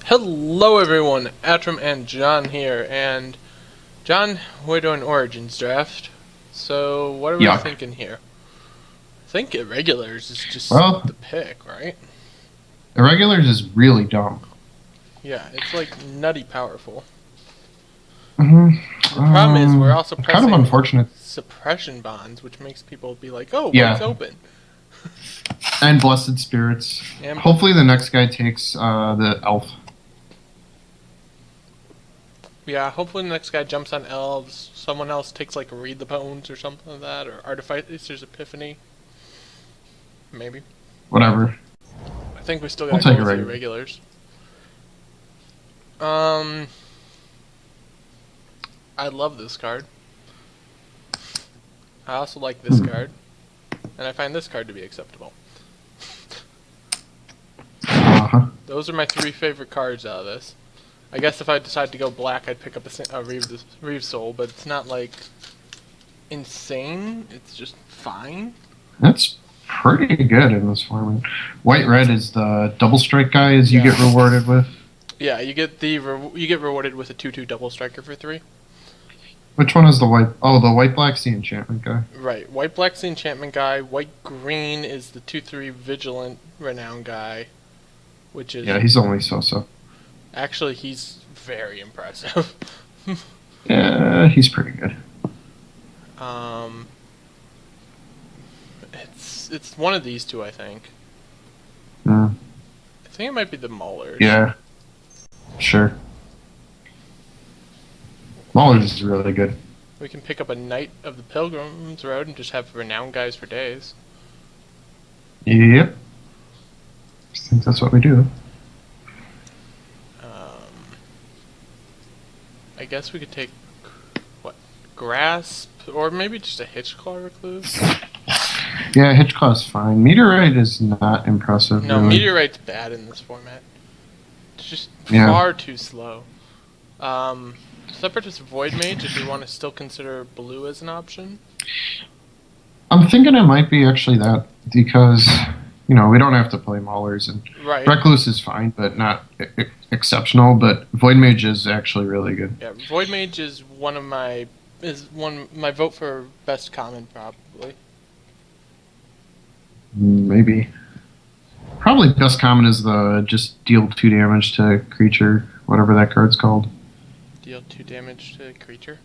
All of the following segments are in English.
Hello everyone, Atram and John here, and John, we're doing Origins draft, so what are we Yuck. thinking here? I think Irregulars is just Well, the pick, right? irregulars is really dumb. Yeah, it's like nutty powerful. hmm The problem is we're also kind of pressing unfortunate. suppression bonds, which makes people be like, oh, white's Yeah, open. and blessed spirits. And Hopefully, the next guy takes the elf. yeah, hopefully the next guy jumps on elves, someone else takes like Read the Bones or something like that, or Artificer's Epiphany. Maybe. Whatever. I think we still We'll gotta go take with the irregular. Irregulars. Um, I love this card. I also like this card. And I find this card to be acceptable. Uh-huh. Those are my three favorite cards out of this. I guess if I decide to go black, I'd pick up a Reeve Soul, but it's not like insane. It's just fine. That's pretty good in this format. White red is the double strike guy, as you Yeah. get rewarded with. Yeah, you get rewarded with a 2/2 double striker for 3. Which one is the white? Oh, the white black's the enchantment guy. Right. White black's the enchantment guy. White green is the 2/3 vigilant renown guy, which is Yeah, he's only so. actually he's very impressive. Yeah, he's pretty good. um, it's one of these two, I think. Mm, I think it might be the Maulers. yeah, sure. Maulers is really good. We can pick up a Knight of the Pilgrims Road and just have renowned guys for days. Yep. I think that's what we do. I guess we could take what, Grasp, or maybe just a Hitchclaw Recluse. Yeah, Hitchclaw's fine. Meteorite is not impressive. No, really. Meteorite's bad in this format. It's just Yeah. far too slow. Separatist Void Mage, if you want to still consider blue as an option. I'm thinking it might be actually that because we don't have to play Maulers and Right. Recluse is fine, but not exceptional. But Void Mage is actually really good. Yeah, Void Mage is my vote for best common probably. Maybe. Probably best common is the just deal 2 damage to creature, whatever that card's called. Deal 2 damage to creature.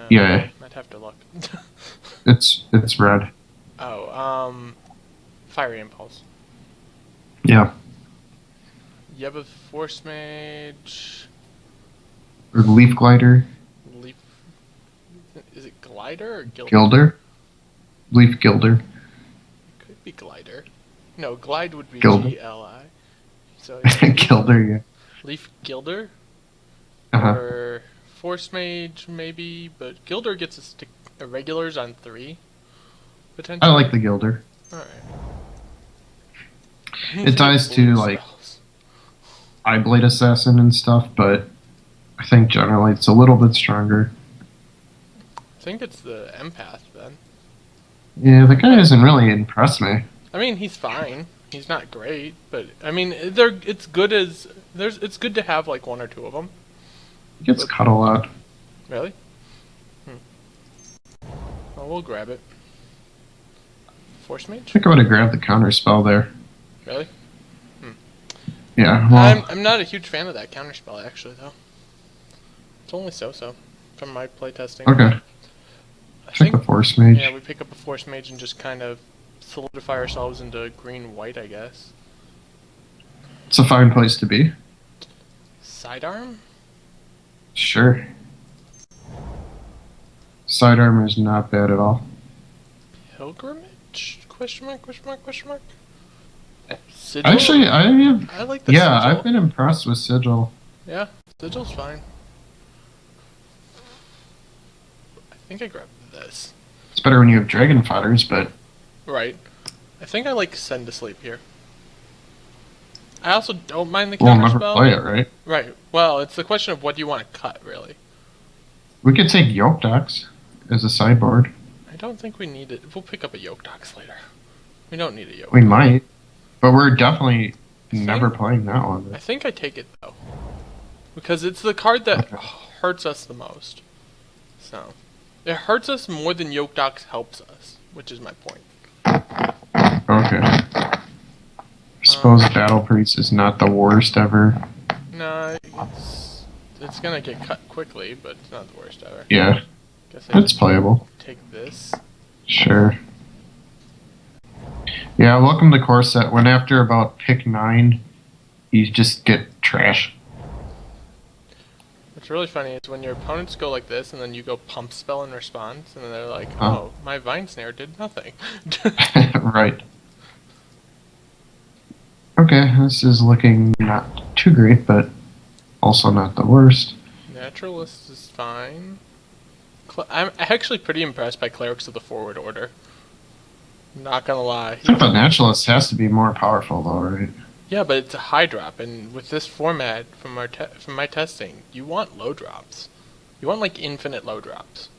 Yeah. Might have to look. It's red. Oh, Fiery Impulse. Yeah. Yeba Force Mage. Or Leaf Glider. Leaf. Is it Glider or Gilder? Gilder. Leaf Gilder. Could be Glider. No, Glide would be Gilder. GLI. So Gilder, yeah. Leaf Gilder Uh-huh. or Force Mage maybe, but Gilder gets us to irregulars on 3 potentially. I like the Gilder. All right. It dies to, like, Eyeblade Assassin and stuff, but I think generally it's a little bit stronger. I think it's the Empath then. Yeah, the guy doesn't really impress me. I mean, he's fine. He's not great, but I mean, it's good to have like 1 or 2 of them. He gets cut a lot. Really? Well, we'll grab it. Force I Mage? think I would have grabbed the counter spell there. Really? Yeah, well, I'm not a huge fan of that counterspell actually, though. It's only so from my playtesting. okay. I Take think the Force Mage. yeah, we pick up a Force Mage and just kind of solidify ourselves into green-white, I guess. It's a fine place to be. Sidearm? Sure. Sidearm is not bad at all. Pilgrimage? Question mark? Question mark? Question mark? Sigil? Actually, I have. I like the Yeah, Sigil. I've been impressed with Sigil. Yeah, Sigil's fine. I think I grabbed this. It's better when you have Dragon Fighters, but Right. I think I like Send to Sleep here. I also don't mind the we'll never counterspell. play it, right? Right. Well, it's the question of what do you want to cut, really. We could take Yoke Docs as a sideboard. I don't think we need it. We'll pick up a Yoke Docs later. We don't need a Yoke. We might, but we're definitely never playing that one. I think I take it though, because it's the card that Okay. hurts us the most. So it hurts us more than Yoke Docs helps us, which is my point. Okay. I suppose Battle Priest is not the worst ever. No, it's gonna get cut quickly, but it's not the worst ever. Yeah, Guess I it's just playable. take this. Sure. Yeah, welcome to core set. When after about pick 9, you just get trash. What's really funny is when your opponents go like this, and then you go pump spell in response, and then they're like, Huh. "Oh, my Vine Snare did nothing." Right. Okay, this is looking not too great, but also not the worst. Naturalist is fine. I'm actually pretty impressed by Clerics of the Forward Order. Not gonna lie. I think the Naturalist has to be more powerful, though, right? Yeah, but it's a high drop, and with this format from my testing, you want low drops. You want like infinite low drops.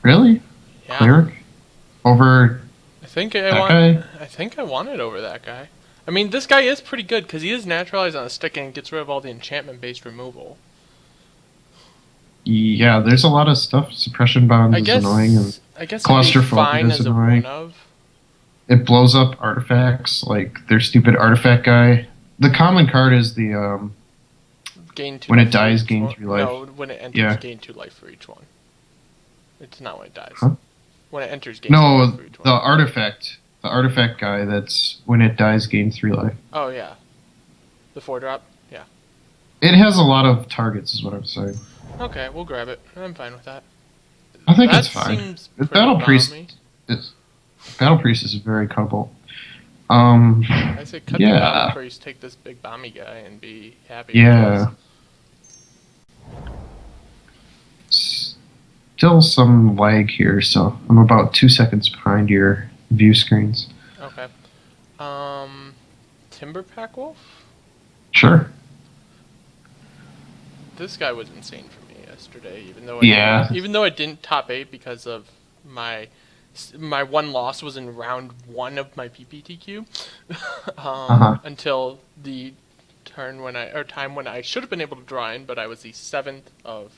Really? Yeah. Cleric? Over I think that guy? I think I want it over that guy. I mean, this guy is pretty good because he is naturalized on a stick and gets rid of all the enchantment-based removal. Yeah, there's a lot of stuff. Suppression Bombs is annoying, and I guess it'd be Claustrophobia fine is as a annoying. one of. It blows up artifacts, like their stupid artifact guy. The common card is the Gain 2 when life it for dies, each gain one. 3 life. No, when it enters, Yeah. gain 2 life for each one. It's not when it dies. Huh? When it enters, gain 2 No, life for each the one. artifact. The artifact guy that's when it dies, gain 3 life. Oh yeah, the 4-drop. Yeah. It has a lot of targets, is what I'm saying. Okay, we'll grab it. I'm fine with that. I think That it's fine. seems The pretty Battle Priest balmy. is very cuttable. I say cut the Yeah. Battle Priest, take this big bomby guy, and be happy. Yeah. Still some lag here, so I'm about 2 seconds behind your view screens. Okay. Timber Pack Wolf? Sure. This guy was insane for me yesterday, even though I didn't top 8 because of my one loss was in round 1 of my PPTQ. Until the time when I should have been able to draw in, but I was the 7th of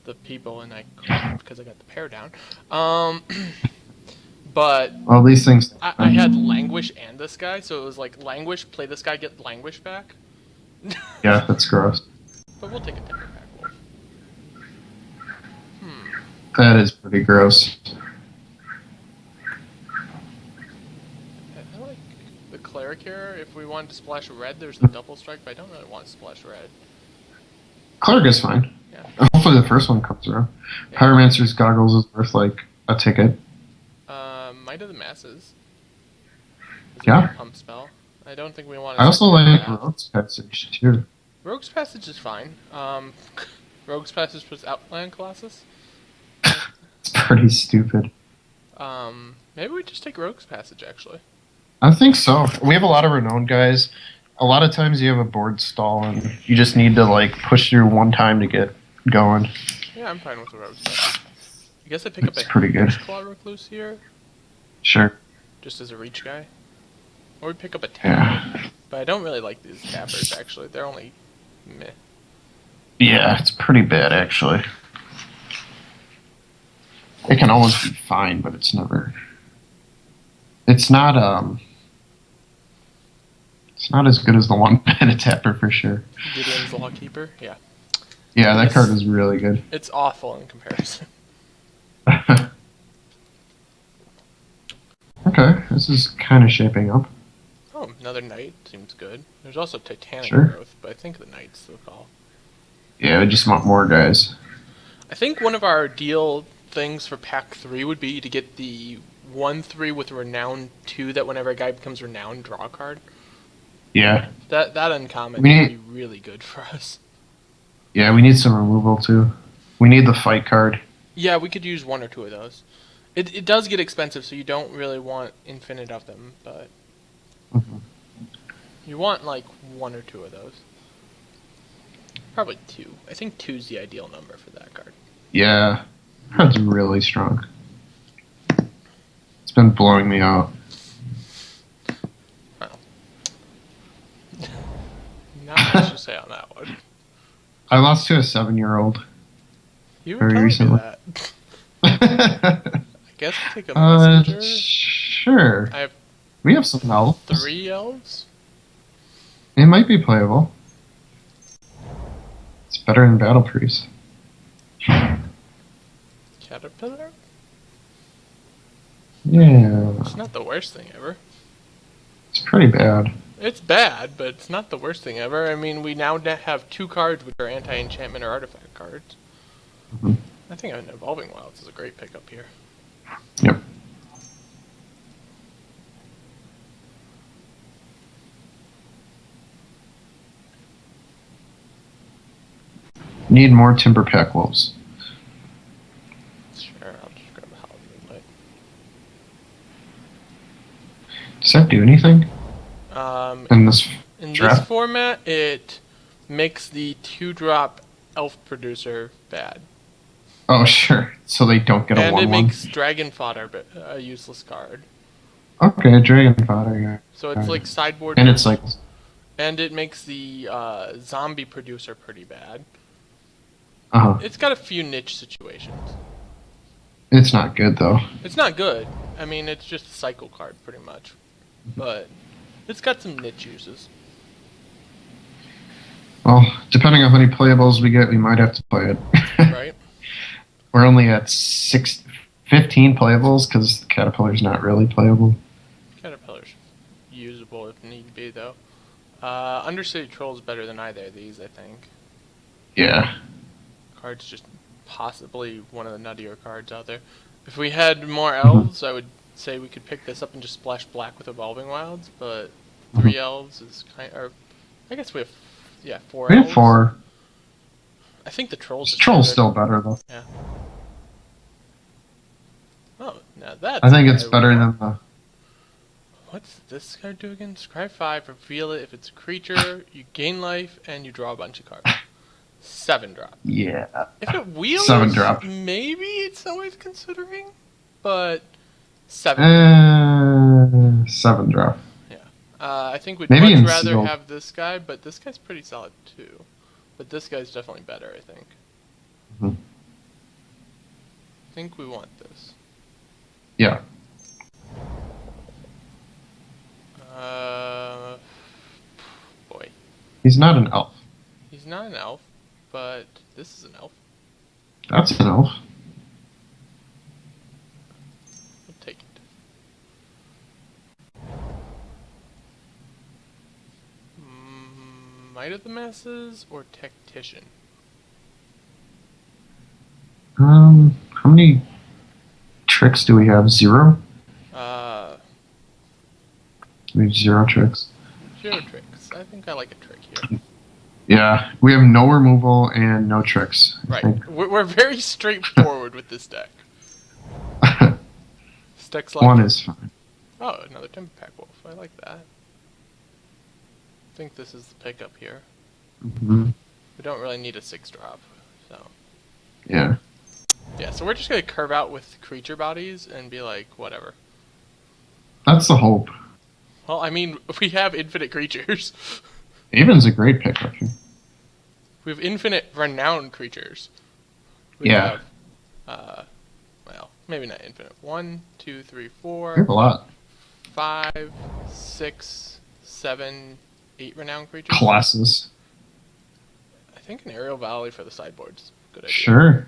the people, and I couldn't because I got the pair down. But Well, these things. I had Languish and this guy, so it was like Languish, play this guy, get Languish back. Yeah, that's gross. But we'll take a Timber Pack Wolf. That is pretty gross. I like the Cleric here. If we wanted to splash red, there's the double strike, but I don't really want to splash red. Cleric is fine. Yeah. Hopefully the first one comes around. Yeah. Pyromancer's Goggles is worth like a ticket. Might of the Masses. Is Yeah. a pump spell. I don't think we want to. I also like Rogue's Passage too. Rogue's Passage is fine. Rogue's Passage puts Outland Colossus. It's pretty stupid. Maybe we just take Rogue's Passage actually. I think so. We have a lot of renowned guys. A lot of times you have a board stall and you just need to like push through one time to get going. Yeah, I'm fine with the Rogue's Passage. I guess I pick It's up a pretty good. Claw Recluse here, Sure. just as a reach guy. Or we pick up a tap. Yeah. But I don't really like these tappers actually. They're only meh. Yeah, it's pretty bad actually. It can always be fine, but it's never. It's not as good as the one mana tapper for sure. Gideon's Lawkeeper? Yeah. Yeah, that Yes. card is really good. It's awful in comparison. Okay, this is kind of shaping up. Oh, another Knight seems good. There's also Titanic Sure. Growth, but I think the Knight's the call. Yeah, we just want more guys. I think one of our ideal things for Pack 3 would be to get the 1/3 with Renown 2 that whenever a guy becomes Renowned, draw a card. Yeah. That uncommon We would need- be really good for us. Yeah, we need some removal too. We need the fight card. Yeah, we could use 1 or 2 of those. It does get expensive, so you don't really want infinite of them, but Mhm. you want like 1 or 2 of those. Probably 2. I think 2's the ideal number for that card. Yeah, card's really strong. It's been blowing me out. say on that one. I lost to a 7-year-old. You were very telling recently. me that. I guess I'll take a messenger. Sure. I have We have some elves. 3 elves. It might be playable. It's better than Battle Priest. Caterpillar? Yeah. It's not the worst thing ever. It's pretty bad. It's bad, but it's not the worst thing ever. I mean, we now have 2 cards which are anti-enchantment or artifact cards. Mm-hmm. I think an Evolving Wilds is a great pickup here. Yep. Need more Timber Pack Wolves. Sure, I'll just grab a Hallowed Moonlight. Does that do anything? In this this format, it makes the 2-drop Elf Producer bad. Oh, sure. So they don't get a 1/1. And it makes Dragon Fodder a useless card. Okay, Dragon Fodder. Yeah. So it's like sideboard. And it cycles. And it makes the Zombie Producer pretty bad. Uh-huh. It's got a few niche situations. It's not good, though. It's not good. I mean, it's just a cycle card, pretty much. But it's got some niche uses. Well, depending on how many playables we get, we might have to play it. Right. We're only at 15 playables because the Caterpillar's not really playable. Caterpillar's usable if need be, though. Undercity Troll's better than either of these, I think. Yeah. Card's just possibly one of the nuttier cards out there. If we had more elves, I would say we could pick this up and just splash black with Evolving Wilds, but 3 elves is kind of... I guess we have... Yeah, 4 We elves. have 4. I think the Troll's Troll's still better, though. Yeah. Oh, now that's... I think it's better than the... What's this card do again? Scry 5, reveal it. If it's a creature, you gain life, and you draw a bunch of cards. 7-drop. Yeah. If it wheels, 7-drop. maybe it's always considering, but 7. 7-drop. Yeah. I think we'd Maybe much in rather sealed. have this guy, but this guy's pretty solid too. But this guy's definitely better, I think. Mhm. I think we want this. Yeah. Boy. He's not an elf. He's not an elf, but this is an elf. That's an elf. We'll take it. Might of the Masses or Tactician? How many tricks do we have? 0? We have 0 tricks. 0 tricks. I think I like a trick here. Yeah, we have no removal and no tricks. I Right. think. We're very straightforward with this deck. This deck's like... 1 is fine. Oh, another Timber Pack Wolf. I like that. I think this is the pickup here. Mm-hmm. We don't really need a 6-drop, so... Yeah. Yeah, so we're just gonna curve out with creature bodies and be like, whatever. That's the hope. Well, I mean, we have infinite creatures. Aven's a great pickup here. We have infinite renowned creatures. Yeah. Well, maybe not infinite. 1, 2, 3, We 4, have a lot. 5, 6, 7, 8 renowned creatures. Classes. I think an Aerial Valley for the sideboard's a good idea. Sure.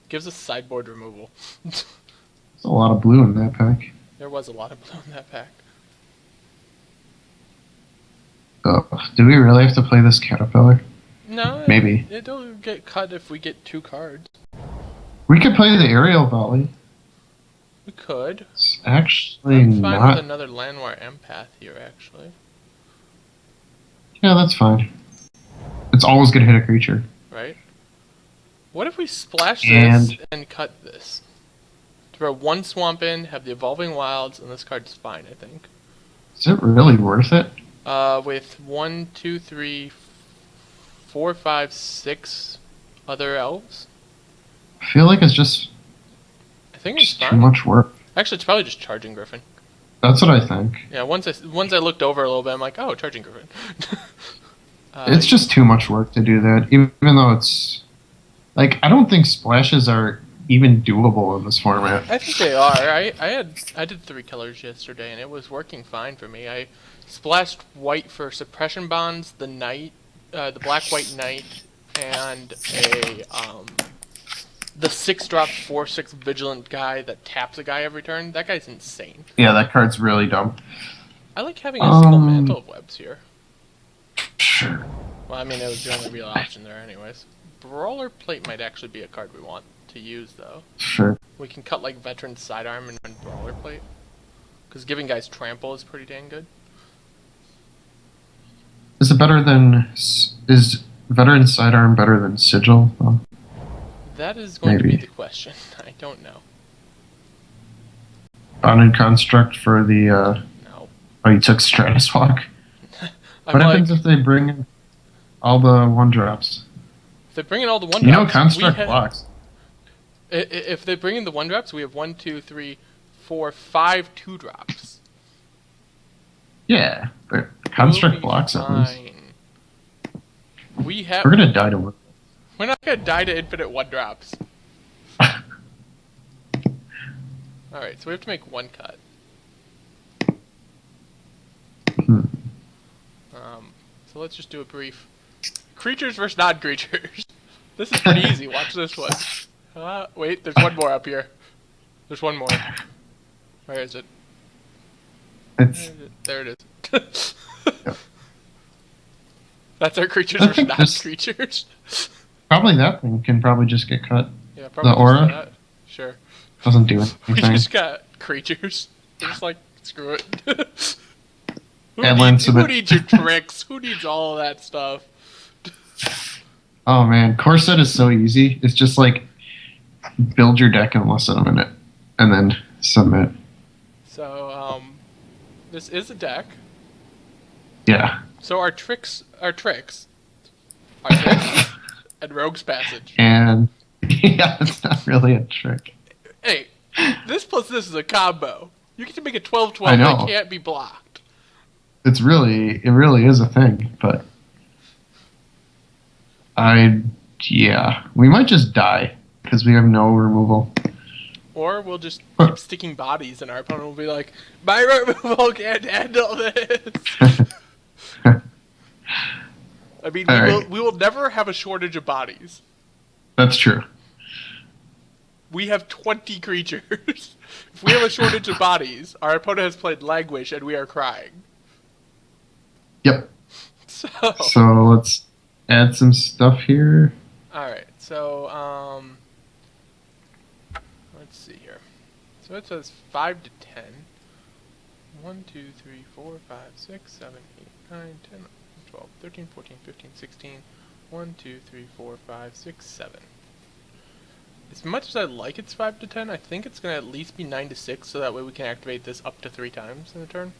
Gives us sideboard removal. There's a lot of blue in that pack. There was a lot of blue in that pack. Oh, do we really have to play this Caterpillar? No, Maybe. It'll get cut if we get 2 cards. We could play the Aerial Valley. We could. It's actually I'm fine not... with another Landwar Empath here, actually. Yeah, that's fine. It's always going to hit a creature. Right? What if we splash this and cut this? Throw 1 swamp in, have the Evolving Wilds, and this card's fine, I think. Is it really worth it? With 1, 2, 3, 4, 5, 6 other elves? I feel like it's just I think it's too fine. much work. Actually, it's probably just Charging Griffin. That's what I think. Yeah, once I looked over a little bit, I'm like, oh, Charging Griffin. It's just too much work to do that, even though it's like I don't think splashes are even doable in this format. I think they are. I did 3 colors yesterday, and it was working fine for me. I splashed white for suppression bonds, the knight, the black white knight, and the 6-drop 4/6 vigilant guy that taps a guy every turn. That guy's insane. Yeah, that card's really dumb. I like having a single mantle of webs here. Sure. Well, I mean, it was the only real option there, anyways. Brawler plate might actually be a card we want to use, though. Sure. We can cut like veteran sidearm and run brawler plate, because giving guys trample is pretty dang good. Is it better than is veteran sidearm better than sigil? Oh, That is going to be the question. I don't know. bonded construct for the. No. Oh, you took Stratus Walk. What happens if they bring in all the 1-drops? If they bring in all the 1-drops, you know, construct blocks. If they bring in the 1-drops, we have 1, 2, 3, 4, 5 2-drops. Yeah, but construct blocks at least. We're gonna die to work. We're not gonna die to infinite 1-drops. Alright, so we have to make 1 cut. So let's just do a brief creatures versus non-creatures. This is pretty easy. Watch this one. Wait, there's one more up here. There's one more. Where is it? There it is. That's our creatures versus non-creatures. Probably that thing can probably just get cut. Yeah, probably the aura. that. Sure. Doesn't do anything. We just got creatures. We're just like, screw it. Who needs your tricks? Who needs all of that stuff? Oh man, core set is so easy. It's just like build your deck in less than a minute and then submit. So, this is a deck. Yeah. So our tricks, and Rogue's Passage. And yeah, it's not really a trick. Hey, this plus this is a combo. You get to make a 12/12 that can't be blocked. It really is a thing, but we might just die because we have no removal. Or we'll just keep sticking bodies, and our opponent will be like, "My removal can't handle this." I mean, we will never have a shortage of bodies. That's true. We have 20 creatures. If we have a shortage of bodies, our opponent has played Languish, and we are crying. Yep. So let's add some stuff here. Alright, so, let's see here. So it says 5 to 10. 1, 2, 3, 4, 5, 6, 7, 8, 9, 10, 12, 13, 14, 15, 16. 1, 2, 3, 4, 5, 6, 7. As much as I like it's 5 to 10, I think it's going to at least be 9 to 6, so that way we can activate this up to 3 times in a turn.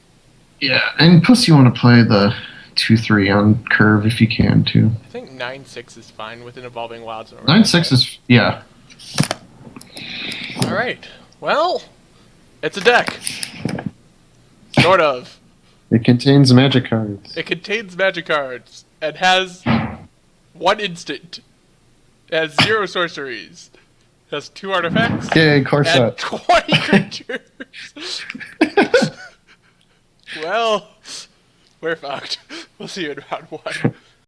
Yeah, and plus you want to play the 2/3 on curve if you can too. I think 9/6 is fine with an Evolving Wilds. 9/6 is yeah. All right. Well, it's a deck. Sort of. It contains magic cards. It contains magic cards and has 1 instant. It has 0 sorceries. It has 2 artifacts. Yay, core set. 20 creatures. Well, we're fucked. We'll see you in round 1.